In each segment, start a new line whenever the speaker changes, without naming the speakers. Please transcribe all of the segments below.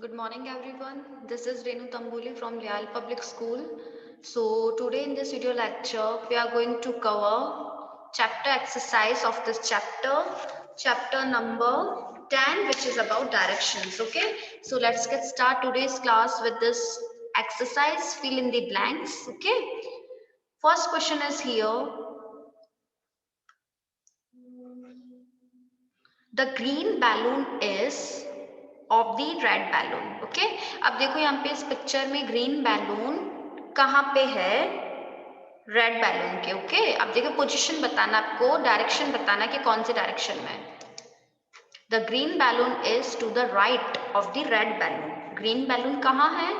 Good morning everyone. This is Renu Tambuli from Leal Public School. So today in this video lecture we are going to cover chapter exercise of this chapter number 10, which is about directions. Okay, so let's get start today's class with this exercise. Fill in the blanks. Okay, first question is here. The green balloon is of the red balloon. Okay, अब देखो यहाँ पे इस picture में green balloon कहाँ पे है? Red balloon के. ओके, अब देखो पोजीशन बताना, आपको डायरेक्शन बताना कि कौन से डायरेक्शन में. The green balloon is to the right of the red balloon. Green balloon कहाँ है?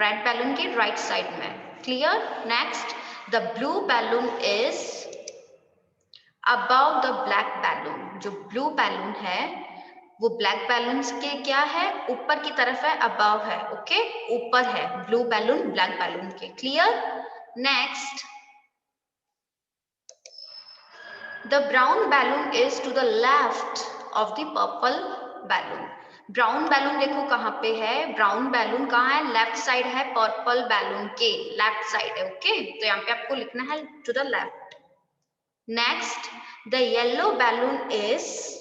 रेड बैलून के राइट साइड में. Clear? Next, the blue balloon is above the black balloon. जो ब्लू बैलून है वो ब्लैक बैलून्स के क्या है? ऊपर की तरफ है, अबव है. ओके, ऊपर है ब्लू बैलून ब्लैक बैलून के. Clear? Next, the brown balloon is to the left of the purple balloon. Brown balloon देखो कहाँ पे है? ब्राउन बैलून कहाँ है? लेफ्ट साइड है पर्पल बैलून के, लेफ्ट साइड है. ओके, तो यहाँ पे आपको लिखना है to the left. Next, the yellow balloon is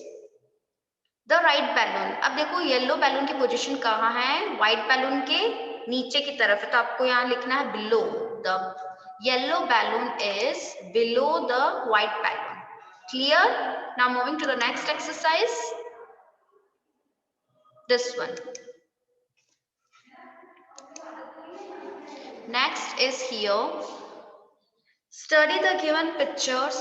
the right balloon. अब देखो येलो बैलून की पोजीशन कहाँ है? व्हाइट बैलून के नीचे की तरफ है, तो आपको यहाँ लिखना है below. The yellow balloon is below the white balloon. Clear? Now moving to the next exercise, this one. Next is here, study the given pictures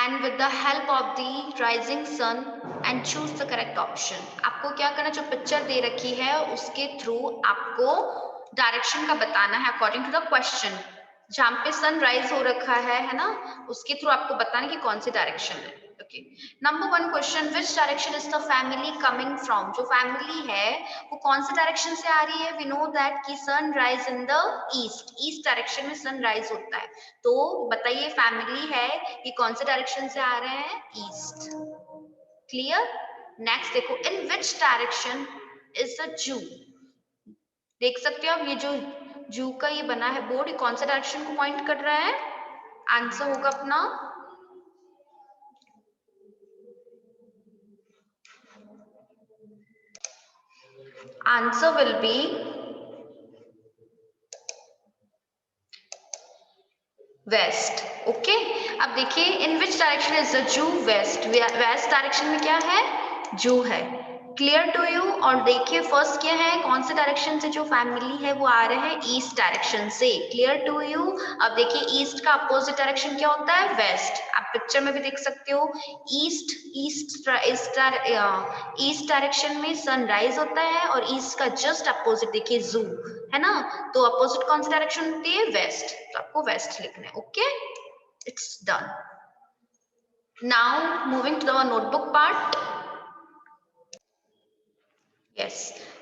and with the help of the rising sun and choose the correct option. आपको क्या करना, जो picture दे रखी है उसके through आपको direction का बताना है अकॉर्डिंग टू द क्वेश्चन. जहाँ पे सन राइज हो रखा है ना, उसके थ्रू आपको बताना कि कौन सी डायरेक्शन है. Okay, number 1 question, which direction is the family coming from. जो फैमिली है वो कौन से डायरेक्शन से आ रही है? वी नो दैट कि sun rise in the east. East direction में सन राइज होता है. तो बताइए फैमिली है ये कौन से डायरेक्शन से आ रहे हैं? ईस्ट. क्लियर? नेक्स्ट देखो, in which direction is the zoo. देख सकते हो आप ये जो जू का ये बना है बोर्ड, ये कौन से डायरेक्शन को पॉइंट कर रहा है? आंसर होगा अपना answer will be west. Okay, अब देखिए in which direction is the zoo? West. West direction में क्या है? जू है. Clear to you? और देखिए फर्स्ट क्या है, कौन से डायरेक्शन से जो फैमिली है वो आ रहे हैं? ईस्ट डायरेक्शन से. Clear to you? अब देखिए ईस्ट का अपोजिट डायरेक्शन क्या होता है? वेस्ट. आप पिक्चर में भी देख सकते हो ईस्ट ईस्ट डायरेक्शन में सनराइज होता है और ईस्ट का जस्ट अपोजिट देखिए जू है ना, तो अपोजिट कौन सी डायरेक्शन होती है? वेस्ट. तो आपको वेस्ट लिखना है. Okay, it's done. Now moving to the notebook part. Yes,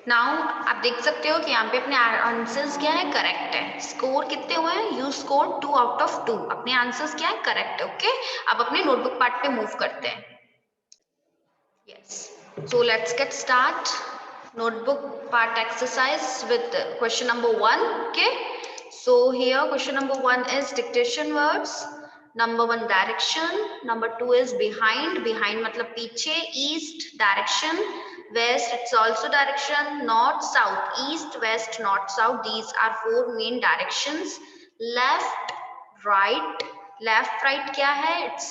now आप देख सकते हो कि यहाँ पे अपने आंसर्स क्या है? करेक्ट है. स्कोर कितने हुए हैं? You score 2 out of 2. अपने आंसर्स क्या है? करेक्ट है. ओके, अब अपने नोटबुक पार्ट पे मूव करते हैं. Yes, so let's get start notebook part exercise with question number 1. Okay, so here question number 1 is dictation words. Number 1 direction. Number 2 is behind. Behind मतलब पीछे. East direction. West, it's also direction. North, south. East, west, north, south. These are 4 main directions. Left, right. Left right क्या है? It's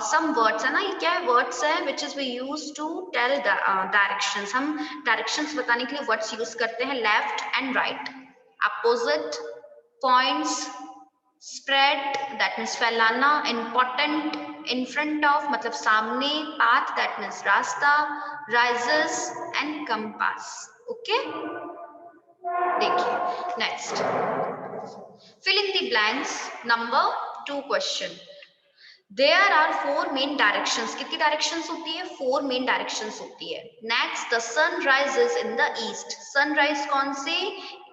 some words है ना, ये क्या है? Words है which is we use to tell directions. हम directions बताने के लिए वर्ड्स यूज करते हैं left and right. Opposite, points, spread that means फैलाना, इम्पोर्टेंट, इन फ्रंट ऑफ मतलब सामने, पाथ दैट मीन्स रास्ता, राइजेस एंड कंपास. ओके, देखिए next, fill in the blanks. Number 2 question. There are 4 main directions. कितनी directions होती है? 4 main directions होती है. Next, the sun rises in the east. Sunrise कौन से?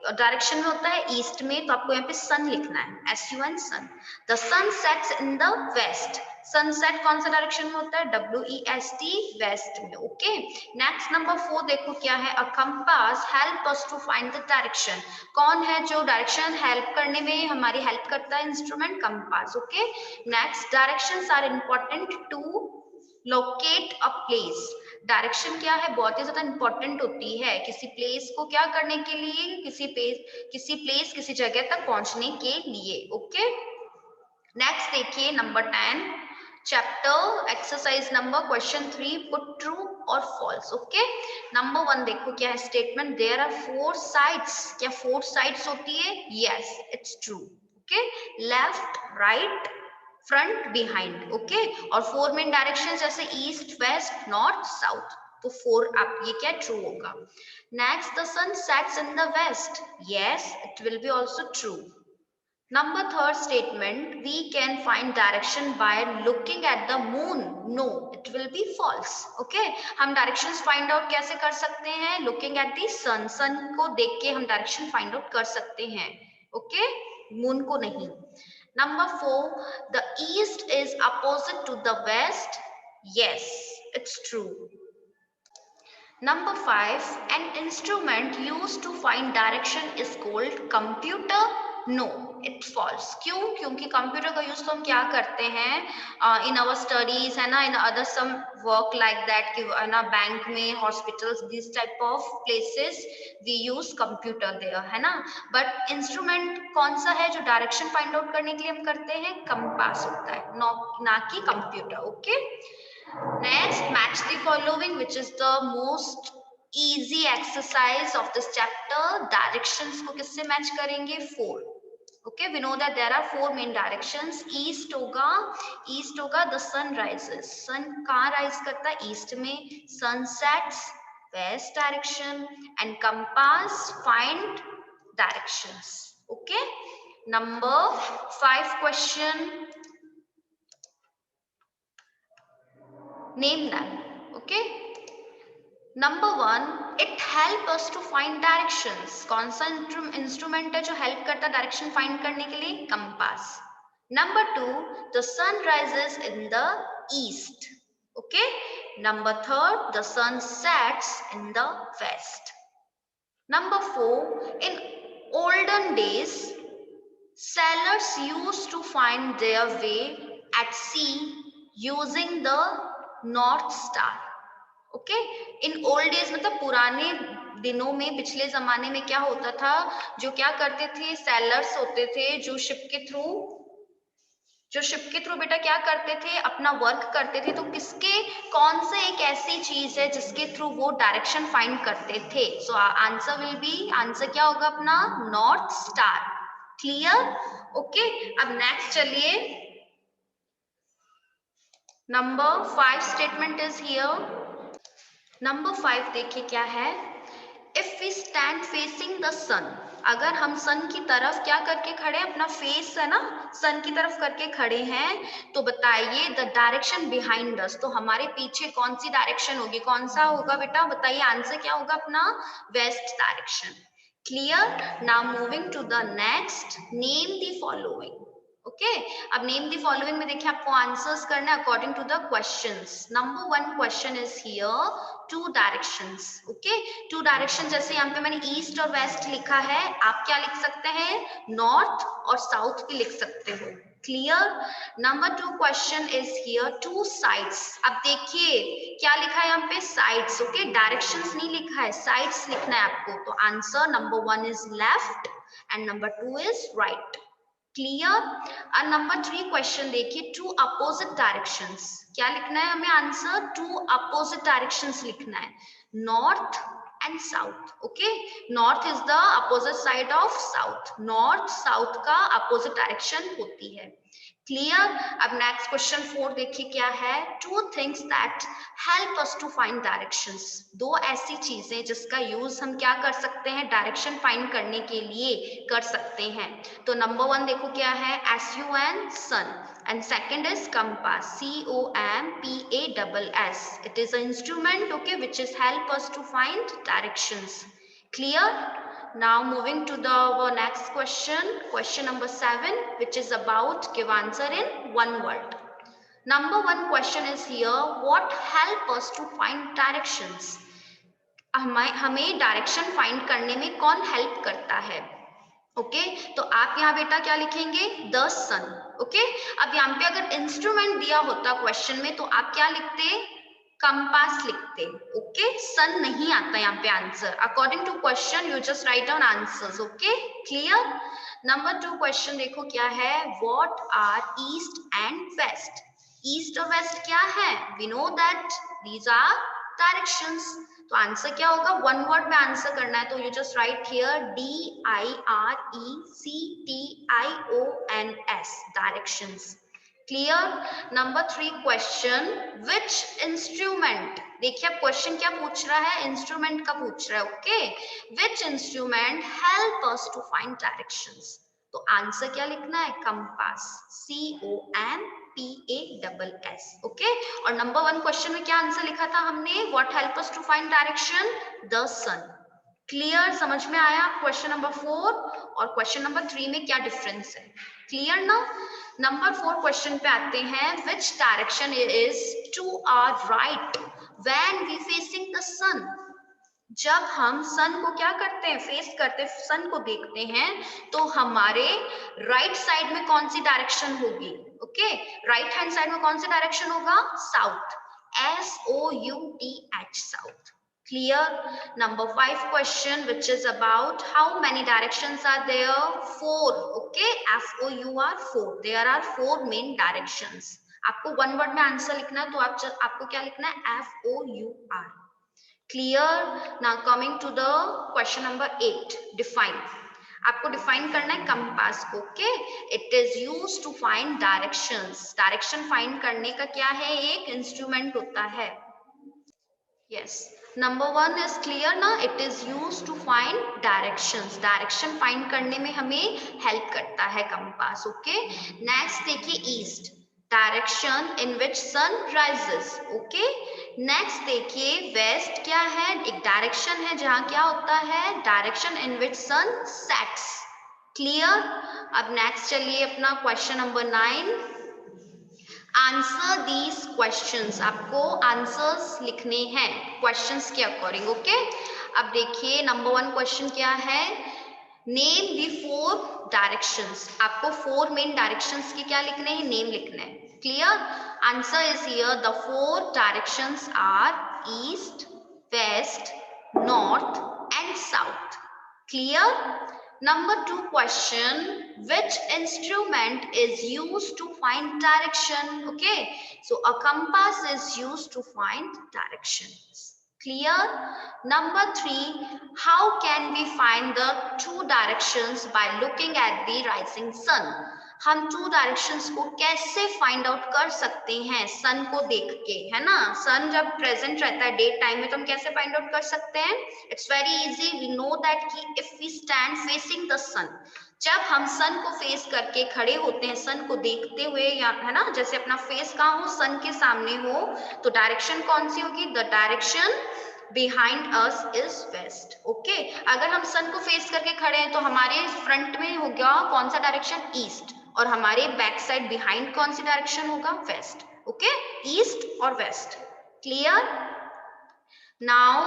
डायरेक्शन में होता है ईस्ट में, तो आपको यहाँ पे सन लिखना है, SUN sun. The sun sets in the west, sunset कौन सा डायरेक्शन में होता है, WEST वेस्ट में। ओके, नेक्स्ट नंबर 4 देखो क्या है, a compass help us to find the direction. कौन है जो डायरेक्शन हेल्प करने में हमारी हेल्प करता है, instrument compass. Okay, next, directions are important to locate a place. Direction क्या है, बहुत ही ज्यादा इंपॉर्टेंट होती है किसी प्लेस को क्या करने के लिए, किसी प्लेस किसी जगह तक पहुंचने के लिए। ओके, नेक्स्ट देखिए number 10 chapter exercise number question 3, put true और फॉल्स। ओके, नंबर 1 देखो क्या है स्टेटमेंट, देयर आर 4 साइड्स। क्या 4 साइड्स होती है, yes it's true. Okay, left, right, front, behind. Okay, और 4 मेन डायरेक्शन जैसे ईस्ट, वेस्ट, नॉर्थ, साउथ, तो 4 आप ये क्या ट्रू होगा। Next, the sun sets in the west, yes it will be also true. Number 3 statement, we can find direction by looking at the moon. No, it will be false. Okay, हम directions find out कैसे कर सकते हैं, looking at the sun. sun को देख के हम direction find out कर सकते हैं. Okay, moon को नहीं. Number 4, the east is opposite to the west. Yes, it's true. Number 5, an instrument used to find direction is called computer. No it false. क्यों, क्योंकि कंप्यूटर का यूज तो हम क्या करते हैं इन आवर स्टडीज, है ना, in other some work like that, कि है ना बैंक में, hospitals, this type of places we use computer there, है ना। बट इंस्ट्रूमेंट कौन सा है जो डायरेक्शन फाइंड आउट करने के लिए हम करते हैं, कंपास होता है, ना कि computer. Okay, next, match the following which is the most easy exercise of this chapter. Directions को किससे मैच करेंगे, 4. Okay, we know that there are 4 main directions. East होगा the sun rises. sun कहाँ rise करता है, east में. sun sets, west direction. and compass find directions. Okay, number 5 question, name them. Okay, number 1, it help us to find directions. कौन सा instrument है जो help करता है डायरेक्शन फाइंड करने के लिए, compass. Number 2, the sun rises in the east. Okay, number 3, the sun sets in the west. Number 4, in olden days sailors used to find their way at sea using the north star. Okay, in old days मतलब पुराने दिनों में, पिछले जमाने में क्या होता था, जो क्या करते थे, सेलर्स होते थे जो शिप के थ्रू बेटा क्या करते थे, अपना वर्क करते थे। तो किसके, कौन से एक ऐसी चीज है जिसके थ्रू वो डायरेक्शन फाइंड करते थे, so answer will be, answer क्या होगा अपना, नॉर्थ स्टार। क्लियर। ओके, अब नेक्स्ट चलिए, number 5 statement is here. Number 5 देखिए क्या है, if we stand facing the sun, अगर हम सन की तरफ क्या करके खड़े हैं, अपना फेस है ना सन की तरफ करके खड़े हैं, तो बताइए द डायरेक्शन बिहाइंड अस, तो हमारे पीछे कौन सी डायरेक्शन होगी, कौन सा होगा बेटा, बताइए आंसर क्या होगा अपना, west direction. Clear. Now moving to the next, name the following. Okay, अब नेम द फॉलोइंग में देखिए आपको आंसर्स करना है according to the questions. Number 1 question is here, 2 directions. Okay, 2 direction, जैसे यहाँ पे मैंने ईस्ट और वेस्ट लिखा है, आप क्या लिख सकते हैं, नॉर्थ और साउथ भी लिख सकते हो। Clear. Number 2 question is here, 2 sides. अब देखिए क्या लिखा है यहाँ पे, साइड्स। ओके, डायरेक्शंस नहीं लिखा है, साइड्स लिखना है आपको। तो answer number 1 is left and number 2 is right. Clear. और नंबर 3 क्वेश्चन देखिए, 2 अपोजिट डायरेक्शंस। क्या लिखना है हमें आंसर, 2 अपोजिट डायरेक्शंस लिखना है, north and south. Okay, north is the opposite side of south, north south का अपोजिट डायरेक्शन होती है। क्लियर। अब नेक्स्ट क्वेश्चन 4 देखिए क्या है, 2 things that help us to find directions. 2 ऐसी चीजें जिसका यूज हम क्या कर सकते हैं, डायरेक्शन फाइंड करने के लिए कर सकते हैं। तो नंबर 1 देखो क्या है, SUN sun, and second is compass, COMPASS. It is an instrument, okay, which is help us to find directions. Clear. Now moving to the next question number 7, which is about give answer in one word. Number 1 question is here, what help us to find directions? हमें direction find करने में कौन help करता है? Okay तो आप यहाँ बेटा क्या लिखेंगे? The sun. ओके अब यहाँ पे अगर इंस्ट्रूमेंट दिया होता क्वेश्चन में तो आप क्या लिखते? कंपास लिखते. ओके सन नहीं आता यहाँ पे answer. According to question you just write down answers. Okay clear. Number 2 question देखो क्या है, what are east and west? East और वेस्ट क्या है? We know that these are directions. तो आंसर क्या होगा? वन वर्ड में आंसर करना है तो you just write here DIRECTIONS directions. Clear. Number 3 question, which instrument? देखिए अब क्वेश्चन क्या पूछ रहा है? इंस्ट्रूमेंट का पूछ रहा है. Okay which instrument help us to find directions? तो आंसर क्या लिखना है? कंपास. COMPASS. ओके और नंबर 1 क्वेश्चन में क्या आंसर लिखा था हमने? What help us to find direction? The sun. Clear. समझ में आया? क्वेश्चन नंबर 4 और क्वेश्चन नंबर 3 में क्या डिफरेंस है? क्लियर ना. नंबर 4 क्वेश्चन पे आते हैं, which direction is to our right when we facing the sun? जब हम सन को क्या करते हैं? फेस करते, सन को देखते हैं तो हमारे राइट साइड में कौन सी डायरेक्शन होगी? ओके राइट हैंड साइड में कौन सी डायरेक्शन होगा? South. SOUTH south. Clear. Number 5 question which is about how many directions are there? 4. Okay FOUR 4. There are 4 main directions. आपको वन वर्ड में आंसर लिखना है तो आपको क्या लिखना है? FOUR. Clear. Now coming to the question number 8, define. आपको डिफाइन करना है कंपास को. Okay it is used to find directions. Direction find करने का क्या है? एक इंस्ट्रूमेंट होता है. यस नंबर 1 इज क्लियर ना. It is used to find directions. Direction find करने में हमें हेल्प करता है कंपास. ओके नेक्स्ट देखिए, east direction in which sun rises. Okay next देखिए, वेस्ट क्या है? एक डायरेक्शन है जहां क्या होता है? Direction in which sun sets. Clear. अब नेक्स्ट चलिए अपना question number 9. Answer these questions. आपको आंसर्स लिखने हैं क्वेश्चंस के अकॉर्डिंग. ओके अब देखिए नंबर 1 क्वेश्चन क्या है, नेम दी 4 डायरेक्शंस. आपको 4 मेन डायरेक्शंस के क्या लिखने हैं? नेम लिखने हैं. Clear. Answer is here, the 4 directions are east, west, north and south. Clear. Number 2 question, which instrument is used to find direction? Okay, so a compass is used to find directions. Clear. Number 3, how can we find the 2 directions by looking at the rising sun? हम 2 directions को कैसे find out कर सकते हैं? सन को देख के, है ना. सन जब प्रेजेंट रहता है डे टाइम में तो हम कैसे फाइंड आउट कर सकते हैं? It's very easy. We know that कि if we stand facing the sun, जब हम सन को फेस करके खड़े होते हैं, सन को देखते हुए, या है ना, जैसे अपना फेस कहाँ हो? सन के सामने हो, तो डायरेक्शन कौन सी होगी? The direction behind us is west. Okay अगर हम सन को फेस करके खड़े हैं तो हमारे फ्रंट में होगा कौन सा डायरेक्शन? ईस्ट. और हमारे बैक साइड बिहाइंड कौन सी डायरेक्शन होगा? वेस्ट. ओके ईस्ट और west. Clear. Now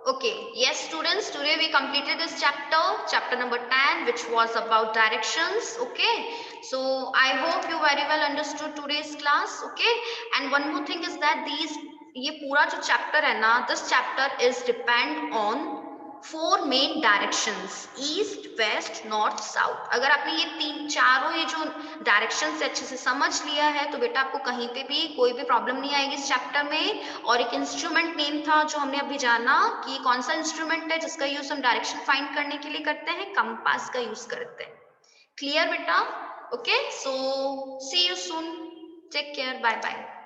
okay, yes students, today we completed this chapter number 10, which was about directions. Okay, so I hope you very well understood today's class. Okay, and one more thing is that ये पूरा जो chapter है ना, this chapter is depend on 4 main directions, east, west, north, south. अगर आपने ये चारों ये जो डायरेक्शंस अच्छे से समझ लिया है तो बेटा आपको कहीं पे भी कोई भी प्रॉब्लम नहीं आएगी इस चैप्टर में. और एक इंस्ट्रूमेंट नेम था जो हमने अभी जाना कि कौन सा इंस्ट्रूमेंट है जिसका यूज हम डायरेक्शन फाइंड करने के लिए करते हैं? कंपास का यूज करते हैं. क्लियर बेटा. Okay, so see you soon. Take care. Bye bye.